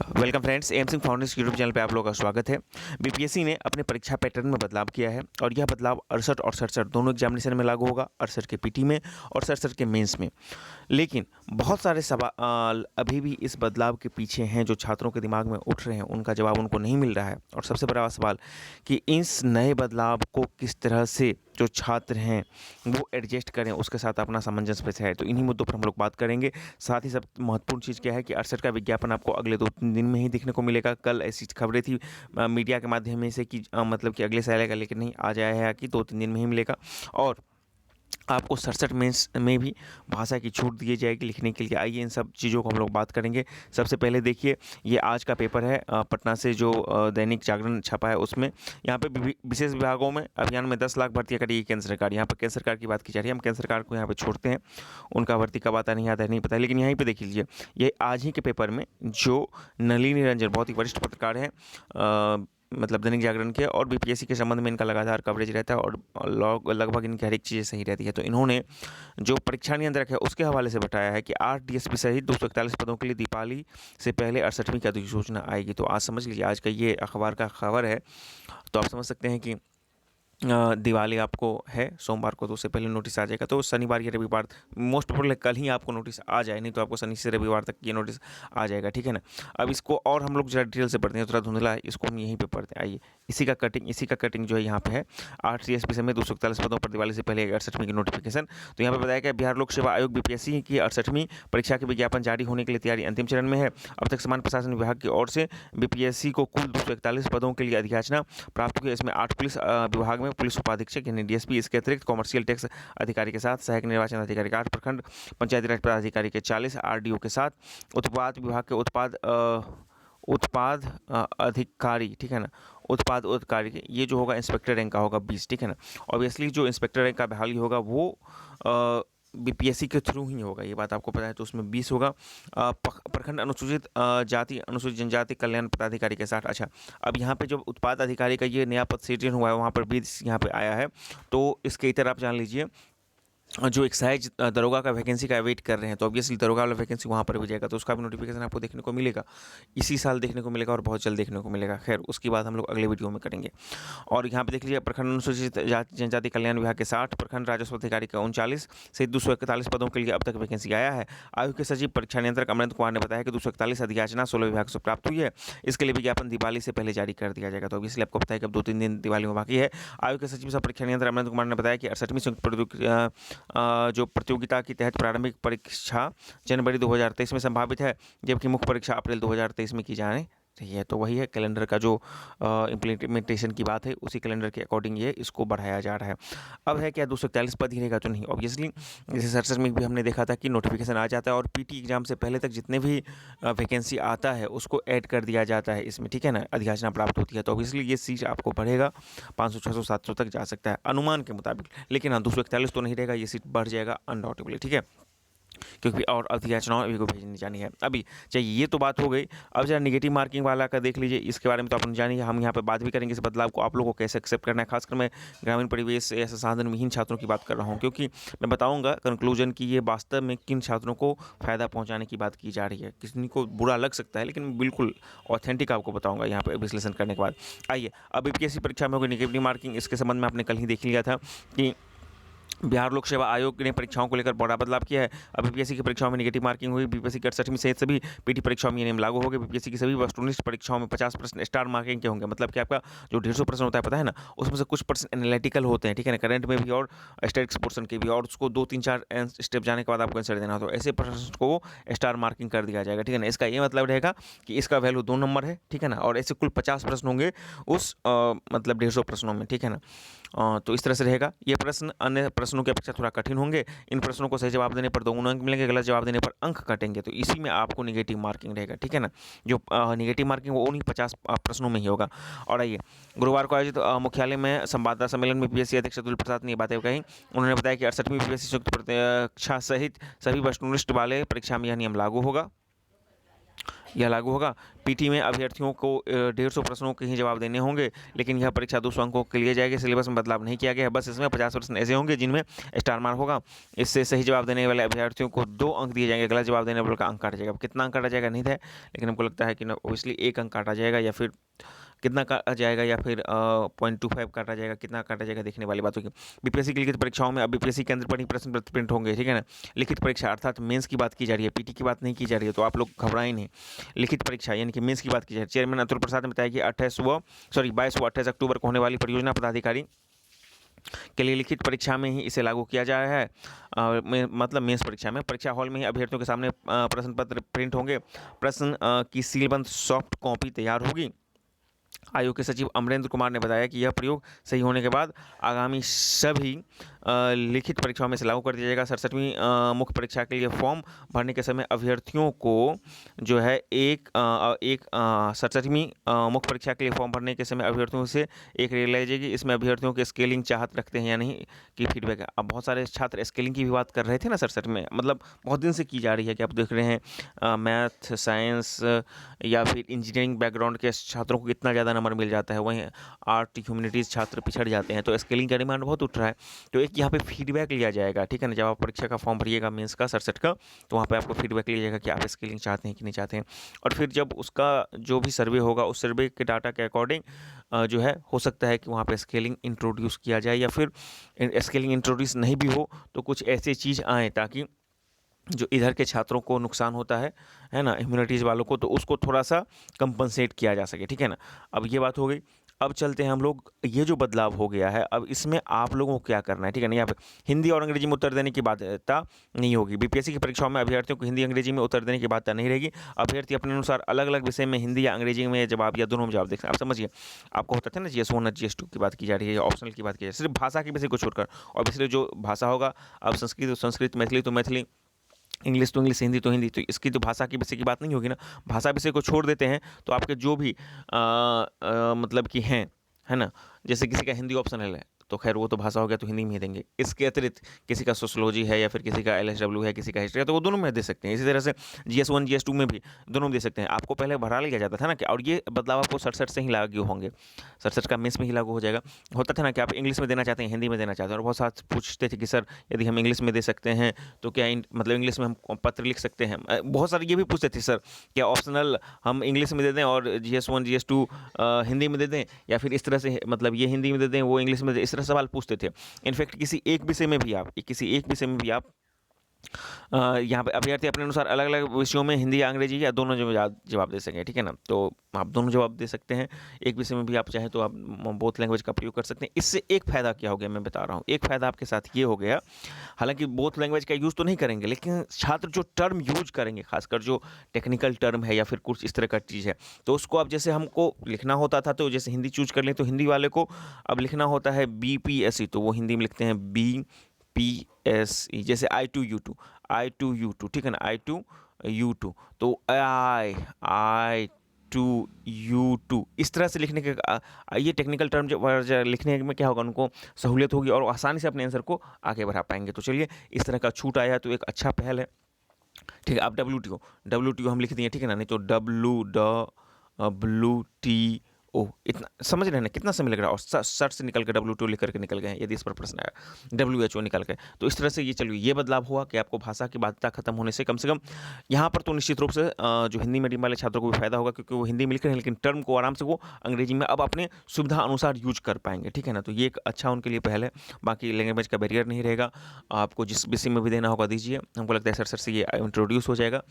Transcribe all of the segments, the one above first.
Welcome friends, M Singh foundation YouTube channel पे आप लोगों का स्वागत है। बीपीएससी ने अपने परीक्षा पैटर्न में बदलाव किया है और यह बदलाव 68 और 67 दोनों एग्जामिनेशन में लागू होगा, 68 के पीटी में और 67 के मेंस में। लेकिन बहुत सारे सवाल अभी भी इस बदलाव के पीछे हैं जो छात्रों के दिमाग में उठ रहे हैं, उनका जवाब उनको नहीं मिल रहा है। और सबसे बड़ा सवाल कि इस नए बदलाव को किस तरह से जो छात्र हैं वो एडजस्ट करें, उसके साथ अपना सामंजस्य बैठाएं। तो इन्हीं मुद्दों पर हम लोग बात करेंगे। साथ ही सब महत्वपूर्ण चीज़ क्या है कि 68 का विज्ञापन आपको अगले 2-3 दिन में ही देखने को मिलेगा। कल ऐसी खबरें थी मीडिया के माध्यम से कि मतलब कि अगले साल का, लेकिन नहीं, आज आया है कि 2-3 दिन में ही मिलेगा। और आपको 67 मेंस में भी भाषा की छूट दी जाएगी लिखने के लिए। आइए इन सब चीज़ों को हम लोग बात करेंगे। सबसे पहले देखिए, ये आज का पेपर है पटना से जो दैनिक जागरण छपा है उसमें। यहाँ पे विशेष विभागों में अभियान में 10 लाख भर्तियाँ करेगी केंद्र सरकार। यहाँ पर केंद्र सरकार की बात की जा रही है। हम केंद्र सरकार को यहाँ पर छोड़ते हैं, उनका भर्ती कब आता नहीं आता है नहीं पता है। लेकिन यहीं पर देख लीजिए, ये आज ही के पेपर में जो नलिनी रंजन, बहुत ही वरिष्ठ पत्रकार हैं मतलब दैनिक जागरण के, और बीपीएससी के संबंध में इनका लगातार कवरेज रहता है और लगभग इनकी हर एक चीज़ें सही रहती है। तो इन्होंने जो परीक्षा नियंत्रक है उसके हवाले से बताया है कि 8 डीएसपी सहित 241 पदों के लिए दीपावली से पहले 68वीं की अधिसूचना आएगी। तो आज समझ लीजिए, आज का ये अखबार का खबर है। तो आप समझ सकते हैं कि दिवाली आपको है सोमवार को, तो उससे पहले नोटिस आ जाएगा। तो शनिवार या रविवार, मोस्ट प्रोबेबली कल ही आपको नोटिस आ जाए, नहीं तो आपको शनि से रविवार तक ये नोटिस आ जाएगा, ठीक है ना। अब इसको और हम लोग जरा डिटेल से पढ़ते हैं, थोड़ा धुंधला है, इसको हम यहीं पे पढ़ते हैं। आइए, इसी का कटिंग जो है यहाँ पे है। 8 सीएसपी समेत 241 पदों पर दिवाली से पहले 68वीं की नोटिफिकेशन। तो यहाँ पे बताया गया बिहार लोक सेवा आयोग बीपीएससी की 68वीं परीक्षा के विज्ञापन जारी होने के लिए तैयारी अंतिम चरण में है। अब तक समान प्रशासन विभाग की ओर से बीपीएससी को कुल 241 पदों के लिए अधियाचना प्राप्त हुई। इसमें 8 पुलिस विभाग में पुलिस उपाधीक्षक यानी डीएसपी, इसके अतिरिक्त कॉमर्शियल टैक्स अधिकारी के साथ सहायक निर्वाचन अधिकारी 8 प्रखंड पंचायती राज पदाधिकारी के 40, आरडीओ के साथ उत्पाद विभाग के उत्पाद अधिकारी, ठीक है ना, उत्पाद अधिकारी, ये जो होगा इंस्पेक्टर रैंक का होगा 20, ठीक है ना। ऑब्वियसली जो इंस्पेक्टर रैंक का बहाली होगा वो बीपीएससी के थ्रू ही होगा, ये बात आपको पता है। तो उसमें 20 होगा। प्रखंड अनुसूचित जाति अनुसूचित जनजाति कल्याण पदाधिकारी के 60। अच्छा, अब यहाँ पे जो उत्पाद अधिकारी का ये नया पद सृजन हुआ है वहाँ पर 20 यहाँ पे आया है। तो इसके इतर आप जान लीजिए, जो एक्साइज दरोगा का वैकेंसी का वेट कर रहे हैं, तो ऑब्वियसली दरोगा वाला वैकेंसी वहाँ पर भी जाएगा, तो उसका भी नोटिफिकेशन आपको देखने को मिलेगा, इसी साल देखने को मिलेगा और बहुत जल्द देखने को मिलेगा। खैर, उसकी बात हम लोग अगले वीडियो में करेंगे। और यहाँ पे देख लीजिए, प्रखंड अनुसूचित जाति जनजाति कल्याण विभाग के 60, प्रखंड राजस्व अधिकारी का 39 से 241 पदों के लिए अब तक वैकेंसी आया है। आयोग के सचिव परीक्षा नियंत्रक अमरेंद्र कुमार ने बताया कि 241 अधियाचना 16 विभाग से प्राप्त हुई है। इसके लिए विज्ञापन दिवाली से पहले जारी कर दिया जाएगा। तो ऑब्वियसली आपको पता है कि अब 2-3 दिन दिवाली में बाकी है। आयोग के सचिव सह परीक्षा नियंत्रक अमरेंद्र कुमार ने बताया कि 68वीं संयुक्त जो प्रतियोगिता के तहत प्रारंभिक परीक्षा जनवरी 2023 में संभावित है, जबकि मुख्य परीक्षा अप्रैल 2023 में की जाने रही है। तो वही है कैलेंडर का जो इम्प्लीमेंटेशन की बात है, उसी कैलेंडर के अकॉर्डिंग ये इसको बढ़ाया जा रहा है। अब है क्या 241 पद ही रहेगा? तो नहीं, ऑब्वियसली जैसे 67 में भी हमने देखा था कि नोटिफिकेशन आ जाता है और पीटी एग्जाम से पहले तक जितने भी वैकेंसी आता है उसको ऐड कर दिया जाता है इसमें, ठीक है ना, अधियाचना प्राप्त होती है। तो ऑब्वियसली ये सीट आपको बढ़ेगा, 500, 600, 700 तक जा सकता है अनुमान के मुताबिक। लेकिन हाँ, 241 तो नहीं रहेगा, ये सीट बढ़ जाएगा अनडाउटेबली, ठीक है, क्योंकि और अधियाचनाओं अभी को भेजनी जानी है। अभी चाहिए, ये तो बात हो गई। अब जरा निगेटिव मार्किंग वाला का देख लीजिए, इसके बारे में तो आपने जानिए, हम यहाँ पे बात भी करेंगे इस बदलाव को आप लोगों को कैसे एक्सेप्ट करना है। खासकर मैं ग्रामीण परिवेश या संसाधन विहीन छात्रों की बात कर रहा हूँ, क्योंकि मैं बताऊँगा कंक्लूजन की ये वास्तव में किन छात्रों को फ़ायदा पहुँचाने की बात की जा रही है। किसी को बुरा लग सकता है, लेकिन बिल्कुल ऑथेंटिक आपको बताऊँगा यहाँ पर विश्लेषण करने के बाद। आइए, अब यूपीएससी परीक्षा में होगी निगेटिव मार्किंग, इसके संबंध में आपने कल ही देख लिया था कि बिहार लोक सेवा आयोग ने परीक्षाओं को लेकर बड़ा बदलाव किया है। अब बीपीएससी की परीक्षाओं में नेगेटिव मार्किंग हुई। बीपीएससी की 68वीं सहित सभी पीटी परीक्षाओं में ये नियम लागू हो गए। बीपीएससी की सभी वस्तुनिष्ठ परीक्षाओं में 50 प्रश्न स्टार मार्किंग के होंगे। मतलब कि आपका जो 150 प्रश्न होता है, पता है ना, उसमें से कुछ प्रश्न एनालिटिकल होते हैं, ठीक है ना, करंट में भी और स्टैटिक्स पोर्शन के भी, और उसको 2-3-4 स्टेप जाने के बाद आपको आंसर देना हो, तो ऐसे प्रश्न को स्टार मार्किंग कर दिया जाएगा, ठीक है ना। इसका ये मतलब रहेगा कि इसका वैल्यू 2 नंबर है, ठीक है ना, और ऐसे कुल 50 प्रश्न होंगे उस मतलब 150 प्रश्नों में, ठीक है ना। तो इस तरह से रहेगा। ये प्रश्न अन्य प्रश्नों की अपेक्षा थोड़ा कठिन होंगे। इन प्रश्नों को सही जवाब देने पर 2 अंक मिलेंगे, गलत जवाब देने पर अंक कटेंगे। तो इसी में आपको नेगेटिव मार्किंग रहेगा, ठीक है ना। जो नेगेटिव मार्किंग वो उन्हीं 50 प्रश्नों में ही होगा। और आइए, गुरुवार को आयोजित मुख्यालय में संवाददाता सम्मेलन में बीपीएससी अध्यक्ष अतुल प्रसाद ने ये बातें कही। उन्होंने बताया कि 68वीं बीपीएससी संयुक्त परीक्षा सहित सभी वस्तुनिष्ठ वाले परीक्षा में यह नियम लागू होगा। यह लागू होगा। पीटी में अभ्यर्थियों को 150 प्रश्नों के ही जवाब देने होंगे, लेकिन यह परीक्षा 200 अंकों के लिए जाएगी। सिलेबस में बदलाव नहीं किया गया है, बस इसमें 50 प्रश्न ऐसे होंगे जिनमें स्टार मार्क होगा। इससे सही जवाब देने वाले अभ्यर्थियों को 2 अंक दिए जाएंगे, गलत जवाब देने वाले का अंक काटा जाएगा। कितना अंक काटा जाएगा नहीं था, लेकिन हमको लगता है कि ओबियसली 1 अंक काटा जाएगा, या फिर कितना काटा जाएगा, या फिर 0.25 काटा जाएगा, कितना काटा जाएगा देखने वाली बात होगी। बीपीएससी की लिखित परीक्षाओं में अब बीपीएससी केंद्र पर ही प्रश्न पत्र प्रिंट होंगे, ठीक है ना। लिखित परीक्षा अर्थात मेंस की बात की जा रही है, पीटी की बात नहीं की जा रही है, तो आप लोग घबराएं नहीं। लिखित परीक्षा यानी कि मेंस की बात की जा रही है। चेयरमैन अतुल प्रसाद ने बताया कि 22 व 28 अक्टूबर को होने वाली परियोजना पदाधिकारी के लिए लिखित परीक्षा में ही इसे लागू किया जा रहा है। मतलब मेंस परीक्षा में परीक्षा हॉल में ही अभ्यर्थियों के सामने प्रश्न पत्र प्रिंट होंगे। प्रश्न की सीलबंद सॉफ्ट कॉपी तैयार होगी। आयोग के सचिव अमरेंद्र कुमार ने बताया कि यह प्रयोग सही होने के बाद आगामी सभी लिखित परीक्षाओं में से लागू कर दिया जाएगा। 67वीं मुख्य परीक्षा के लिए फॉर्म भरने के समय अभ्यर्थियों को जो है 67वीं मुख्य परीक्षा के लिए फॉर्म भरने के समय अभ्यर्थियों से एक रेल लाई जाएगी। इसमें अभ्यर्थियों के स्केलिंग चाहत रखते हैं या नहीं की फीडबैक है। अब बहुत सारे छात्र स्केलिंग की भी बात कर रहे थे ना 67 में, मतलब बहुत दिन से की जा रही है कि आप देख रहे हैं मैथ, साइंस या फिर इंजीनियरिंग बैकग्राउंड के छात्रों को कितना ज़्यादा नंबर मिल जाता है, वहीं आर्ट ह्यूमैनिटीज़ छात्र पिछड़ जाते हैं। तो स्केलिंग का डिमांड बहुत उठ रहा है। तो एक यहाँ पे फीडबैक लिया जाएगा, ठीक है ना। जब आप परीक्षा का फॉर्म भरिएगा मेंस का 67 का, तो वहाँ पे आपको फीडबैक लिया जाएगा कि आप स्केलिंग चाहते हैं कि नहीं चाहते हैं। और फिर जब उसका जो भी सर्वे होगा उस सर्वे के डाटा के अकॉर्डिंग जो है हो सकता है कि वहाँ पे स्केलिंग इंट्रोड्यूस किया जाए, या फिर स्केलिंग इंट्रोड्यूस नहीं भी हो तो कुछ ऐसी चीज़ आए ताकि जो इधर के छात्रों को नुकसान होता है ना, ह्यूमैनिटीज़ वालों को, तो उसको थोड़ा सा कंपनसेट किया जा सके, ठीक है ना। अब ये बात हो गई। अब चलते हैं हम लोग, ये जो बदलाव हो गया है अब इसमें आप लोगों को क्या करना है, ठीक है ना। यहाँ पे हिंदी और अंग्रेजी में उत्तर देने की बाध्यता नहीं होगी। बीपीएससी की परीक्षाओं में अभ्यर्थियों को हिंदी अंग्रेजी में उत्तर देने की बाध्यता नहीं रहेगी। अभ्यर्थी अपने अनुसार अलग अलग विषय में हिंदी या अंग्रेजी में जवाब या दोनों में जवाब देख सकते हैं। आप समझिए, आपको होता था ना GS1 और GS2 की बात की जा रही है, या ऑप्शनल की बात की जा रही है, सिर्फ भाषा के विषय को छोड़कर। और पिछले जो भाषा होगा, अब संस्कृत तो संस्कृत, मैथिली तो मैथिली, इंग्लिश तो इंग्लिश, हिंदी तो हिंदी, तो इसकी तो भाषा की विषय की बात नहीं होगी ना। भाषा विषय को छोड़ देते हैं तो आपके जो भी मतलब कि हैं, है ना, जैसे किसी का हिंदी ऑप्शनल है तो खैर वो तो भाषा हो गया, तो हिंदी में ही देंगे। इसके अतिरिक्त किसी का सोशोलॉजी है, या फिर किसी का LSW है, किसी का हिस्ट्री है, तो वो दोनों में दे सकते हैं। इसी तरह से GS1 GS2 में भी दोनों में दे सकते हैं। आपको पहले भरा लिया जाता था ना कि, और ये बदलाव आपको 67 से ही लागू होंगे, 67 का मेंस में ही लागू हो जाएगा। होता था ना कि आप इंग्लिश में देना चाहते हैं, हिंदी में देना चाहते हैं, और बहुत साथ पूछते थे कि सर यदि हम इंग्लिश में दे सकते हैं तो क्या मतलब इंग्लिश में हम पत्र लिख सकते हैं। बहुत सारे ये भी पूछते थे, सर क्या ऑप्शनल हम इंग्लिश में दे दें और GS1 GS2 हिंदी में दे दें, या फिर इस तरह से मतलब ये हिंदी में दे दें वो इंग्लिश में दे, इस तरह सवाल पूछते थे। इनफैक्ट किसी एक विषय में भी आप यहाँ पे अभ्यर्थी अपने अनुसार अलग अलग विषयों में हिंदी या अंग्रेजी या दोनों जवाब दे सकें, ठीक है ना। तो आप दोनों जवाब दे सकते हैं। एक विषय में भी आप चाहें तो आप बोथ लैंग्वेज का प्रयोग कर सकते हैं। इससे एक फ़ायदा क्या हो गया मैं बता रहा हूँ। एक फ़ायदा आपके साथ ये हो गया, हालांकि बोथ लैंग्वेज का यूज़ तो नहीं करेंगे, लेकिन छात्र जो टर्म यूज करेंगे, खासकर जो टेक्निकल टर्म है या फिर कुछ इस तरह का चीज़ है, तो उसको अब जैसे हमको लिखना होता था, तो जैसे हिंदी चूज कर लें तो हिंदी वाले को अब लिखना होता है BPSC, तो वो हिंदी में लिखते हैं BPSE। जैसे I2U2, ठीक है ना, I2U2, तो I2U2 इस तरह से लिखने के ये टेक्निकल टर्म जो लिखने में क्या होगा, उनको सहूलियत होगी और आसानी से अपने आंसर को आगे बढ़ा पाएंगे। तो चलिए, इस तरह का छूट आया तो एक अच्छा पहल है, ठीक है। अब WTO हम लिख दिए, ठीक है ना, नहीं तो WTO, इतना समझ रहे हैं ना, कितना समय लग रहा है। और सर्च से निकल के WTO लिख करके निकल गए हैं, यदि इस पर प्रश्न आया WHO निकल गए। तो इस तरह से ये चलिए, ये बदलाव हुआ कि आपको भाषा की बाध्यता खत्म होने से कम यहाँ पर तो निश्चित रूप से जो हिंदी मीडियम वाले छात्रों को भी फायदा होगा, क्योंकि वो हिंदी में लिख रहे हैं, लेकिन टर्म को आराम से वो अंग्रेजी में अब अपने सुविधा अनुसार यूज कर पाएंगे, ठीक है ना। तो ये एक अच्छा उनके लिए पहल है। बाकी लैंग्वेज का बैरियर नहीं रहेगा, आपको जिस विषय में भी देना होगा दीजिए। हमको लगता है सर से ये इंट्रोड्यूस हो जाएगा,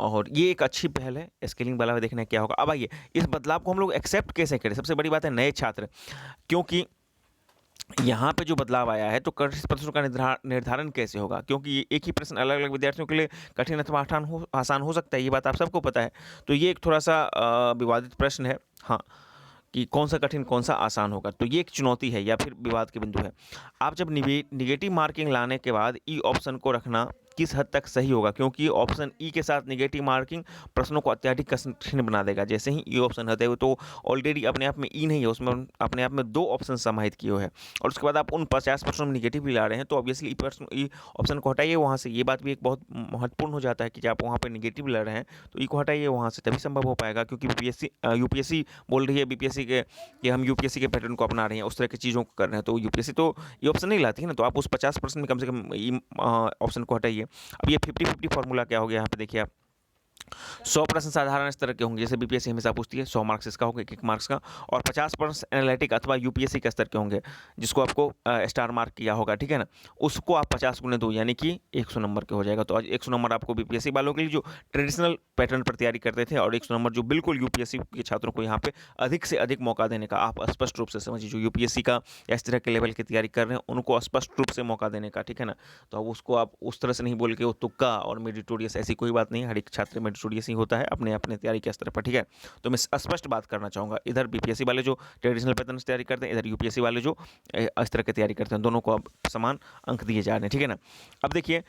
और ये एक अच्छी पहल है। स्केलिंग वाला देखना क्या होगा। अब आइए, इस बदलाव को हम लोग एक्सेप्ट कैसे करें। सबसे बड़ी बात है नए छात्र, क्योंकि यहाँ पे जो बदलाव आया है तो कठिन प्रश्नों का निर्धारण कैसे होगा, क्योंकि एक ही प्रश्न अलग अलग विद्यार्थियों के लिए कठिन अथवा आसान हो सकता है, ये बात आप सबको पता है। तो ये एक थोड़ा सा विवादित प्रश्न है, हाँ, कि कौन सा कठिन कौन सा आसान होगा। तो ये एक चुनौती है या फिर विवाद के बिंदु है। आप जब निगेटिव मार्किंग लाने के बाद ई ऑप्शन को रखना किस हद तक सही होगा, क्योंकि ऑप्शन ई के साथ नेगेटिव मार्किंग प्रश्नों को अत्यधिक कठिन बना देगा। जैसे ही ई ऑप्शन हटे हुए तो ऑलरेडी अपने आप में ई नहीं है, उसमें अपने आप में 2 ऑप्शन समाहित किए हुए हैं, और उसके बाद आप उन 50% में नेगेटिव भी ला रहे हैं, तो ऑब्वियसली ई ऑप्शन को हटाइए वहाँ से। ये बात भी एक बहुत महत्वपूर्ण हो जाता है कि जब आप वहाँ पे नेगेटिव ला रहे हैं तो ई को हटाइए वहाँ से, तभी संभव हो पाएगा। क्योंकि यूपीएससी बोल रही है बीपीएससी के कि हम यूपीएससी के पैटर्न को अपना रहे हैं, उस तरह की चीज़ों को कर रहे हैं, तो यूपीएससी तो ये ऑप्शन नहीं लाती है ना, तो आप उस 50% में कम से कम ई ऑप्शन को हटाइए। अब ये 50-50 फार्मूला क्या हो गया यहाँ पे देखिए आप, 100 प्रश्न साधारण स्तर के होंगे, जैसे बीपीएससी हमेशा पूछती है, 100 मार्क्स इसका होगा, 1 मार्क्स का, और 50 प्रश्न एनालिटिक अथवा यूपीएससी के स्तर के होंगे, जिसको आपको स्टार मार्क किया होगा, ठीक है ना, उसको आप 50 गुने 2 यानी कि 100 नंबर के हो जाएगा। तो आज 100 नंबर आपको बीपीएससी वालों के लिए जो ट्रेडिशनल पैटर्न पर तैयारी करते थे, और 100 नंबर जो बिल्कुल यूपीएससी के छात्रों को यहाँ पे अधिक से अधिक मौका देने का, आप स्पष्ट रूप से समझिए, जो यूपीएससी का या इस तरह के लेवल की तैयारी कर रहे हैं उनको स्पष्ट रूप से मौका देने का, ठीक है ना। तो अब उसको आप उस तरह से नहीं बोल के वो तुक्का और मेरिटोरियस, ऐसी कोई बात नहीं है, हर एक छात्र मेरिटोरियस ही होता है अपने अपने तैयारी के स्तर पर, ठीक है। तो मैं स्पष्ट बात करना चाहूँगा, इधर बीपीएससी वाले जो ट्रेडिशनल पैटर्न से तैयारी करते हैं, इधर यूपीएससी वाले जो इस तरह की तैयारी करते हैं, दोनों को अब समान अंक दिए जा रहे हैं, ठीक है ना। अब देखिए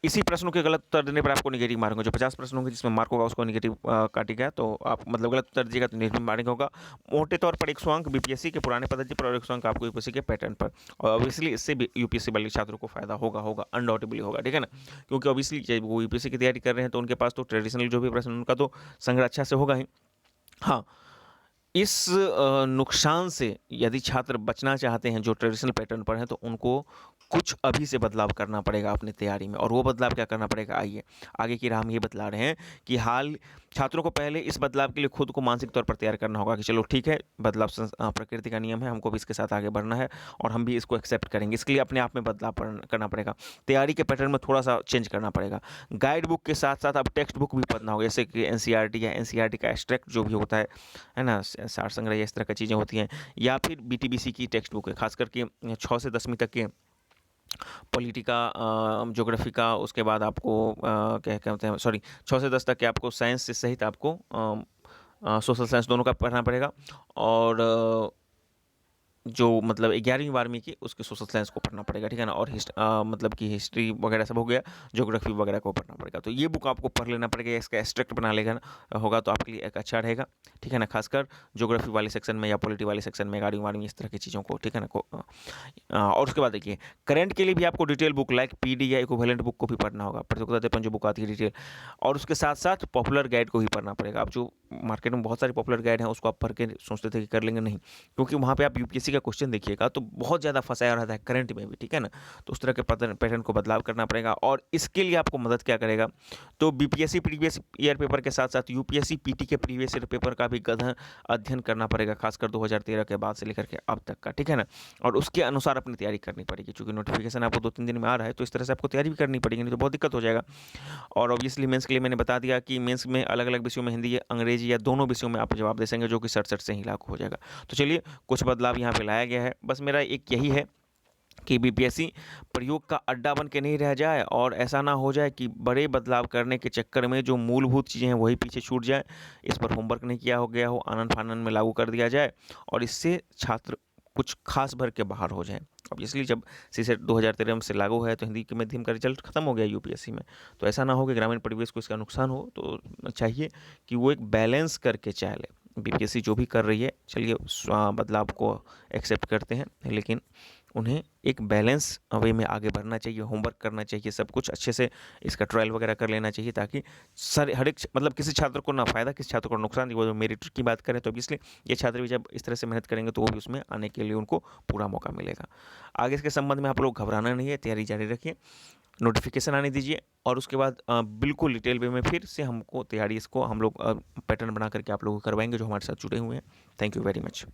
इसी प्रश्नों के गलत उत्तर देने पर आपको नेगेटिव मार्क होगा। जो 50 प्रश्न होंगे जिसमें मार्क होगा उसको नेगेटिव काटेगा, तो आप मतलब गलत उत्तर दीजिएगा तो नेगेटिव मार्क होगा। मोटे तौर पर 100 अंक बीपीएससी के पुराने पद्धति पर और 100 अंक आपको यूपीएससी के पैटर्न पर, और ऑब्वियसली इससे भी यूपीएससी वाले छात्रों को फायदा होगा अनडाउटेबली होगा, ठीक है ना। क्योंकि ऑब्वियसली जब वो यूपीएससी की तैयारी कर रहे हैं तो उनके पास तो ट्रेडिशनल जो भी प्रश्न उनका तो संग्रह अच्छा से होगा ही। हाँ, इस नुकसान से यदि छात्र बचना चाहते हैं जो ट्रेडिशनल पैटर्न पर हैं, तो उनको कुछ अभी से बदलाव करना पड़ेगा अपनी तैयारी में। और वो बदलाव क्या करना पड़ेगा, आइए आगे की राह हम ये बतला रहे हैं कि छात्रों को पहले इस बदलाव के लिए खुद को मानसिक तौर पर तैयार करना होगा कि चलो ठीक है, बदलाव प्रकृति का नियम है, हमको भी इसके साथ आगे बढ़ना है और हम भी इसको एक्सेप्ट करेंगे। इसके लिए अपने आप में बदलाव करना पड़ेगा, तैयारी के पैटर्न में थोड़ा सा चेंज करना पड़ेगा। गाइड बुक के साथ साथ अब टेक्स्ट बुक भी पढ़ना होगा, जैसे कि एनसीईआरटी या एनसीईआरटी का एक्सट्रैक्ट जो भी होता है ना, सार संग्रह इस तरह की चीज़ें होती हैं, या फिर बीटीबीसी की टेक्स्ट बुक है, खास करके 6 से 10वीं तक के पॉलिटिका, ज्योग्राफी का, उसके बाद आपको क्या कहते हैं, सॉरी 6 से 10 तक के आपको साइंस से सहित आपको सोशल साइंस दोनों का पढ़ना पड़ेगा। और जो मतलब 11वीं 12वीं की उसके सोशल साइंस को पढ़ना पड़ेगा, ठीक है ना। और मतलब कि हिस्ट्री वगैरह सब हो गया, ज्योग्राफी वगैरह को पढ़ना पड़ेगा। तो ये बुक आपको पढ़ लेना पड़ेगा, इसका एक्सट्रैक्ट बना लेगा होगा तो आपके लिए एक अच्छा रहेगा, ठीक है ना। खासकर ज्योग्राफी वाले सेक्शन में या पॉलिटी वाले सेक्शन में, 11वीं 12वीं इस तरह की चीज़ों को, ठीक है ना। और उसके बाद देखिए करंट के लिए भी आपको डिटेल बुक लाइक पीडी या इक्विवेलेंट बुक को भी पढ़ना होगा, प्रतियोगिता दर्पण जो बुक आती है डिटेल, और उसके साथ साथ पॉपुलर गाइड को भी पढ़ना पड़ेगा। अब जो मार्केट में बहुत सारे पॉपुलर गाइड हैं उसको आप पढ़ के सोचते थे कि कर लेंगे, नहीं, क्योंकि वहाँ पे आप यूपीएससी का क्वेश्चन देखिएगा तो बहुत ज़्यादा फंसाया रहता है करंट में भी, ठीक है ना। तो उस तरह के पैटर्न को बदलाव करना पड़ेगा। और इसके लिए आपको मदद क्या करेगा, तो बीपीएससी प्रीवियस ईयर पेपर के साथ साथ यूपीएससी पीटी के प्रीवियस ईयर पेपर का भी गहन अध्ययन करना पड़ेगा, खासकर 2013 के बाद से लेकर के अब तक का, ठीक है ना। और उसके अनुसार अपनी तैयारी करनी पड़ेगी, क्योंकि नोटिफिकेशन आपको 2-3 दिन में आ रहा है, तो इस तरह से आपको तैयारी भी करनी पड़ेगी, नहीं तो बहुत दिक्कत हो जाएगा। और ऑब्वियसली मेंस के लिए मैंने बता दिया कि मेंस में अलग अलग विषयों में हिंदी या अंग्रेजी या दोनों विषयों में आप जवाब दे सकेंगे, जो कि 67 से ही लागू हो जाएगा। तो चलिए कुछ बदलाव यहाँ पे लाया गया है, बस मेरा एक यही है कि बीपीएससी प्रयोग का अड्डा बन के नहीं रह जाए, और ऐसा ना हो जाए कि बड़े बदलाव करने के चक्कर में जो मूलभूत चीज़ें हैं वही पीछे छूट जाए, इस पर होमवर्क नहीं किया हो गया हो, आनन फानन में लागू कर दिया जाए और इससे छात्र कुछ खास भर के बाहर हो जाएं। अब इसलिए जब सीसेट 2013 से लागू है तो हिंदी के माध्यम का रिजल्ट खत्म हो गया यूपीएससी में, तो ऐसा ना हो कि ग्रामीण परिवेश को इसका नुकसान हो। तो चाहिए कि वो एक बैलेंस करके चले। बीपीएससी जो भी कर रही है, चलिए बदलाव को एक्सेप्ट करते हैं, लेकिन उन्हें एक बैलेंस वे में आगे बढ़ना चाहिए, होमवर्क करना चाहिए, सब कुछ अच्छे से इसका ट्रायल वगैरह कर लेना चाहिए, ताकि हर एक मतलब किसी छात्र को ना फायदा, किसी छात्र को नुकसान। वो जो मेरिट की बात करें तो इसलिए ये छात्र भी जब इस तरह से मेहनत करेंगे तो वो भी उसमें आने के लिए उनको पूरा मौका मिलेगा। आगे इसके संबंध में आप लोग घबराना नहीं है, तैयारी जारी रखिए, नोटिफिकेशन आने दीजिए, और उसके बाद बिल्कुल डिटेल वे में फिर से हमको तैयारी इसको हम लोग पैटर्न बना करके आप लोगों को करवाएंगे जो हमारे साथ जुड़े हुए हैं। Thank you very much.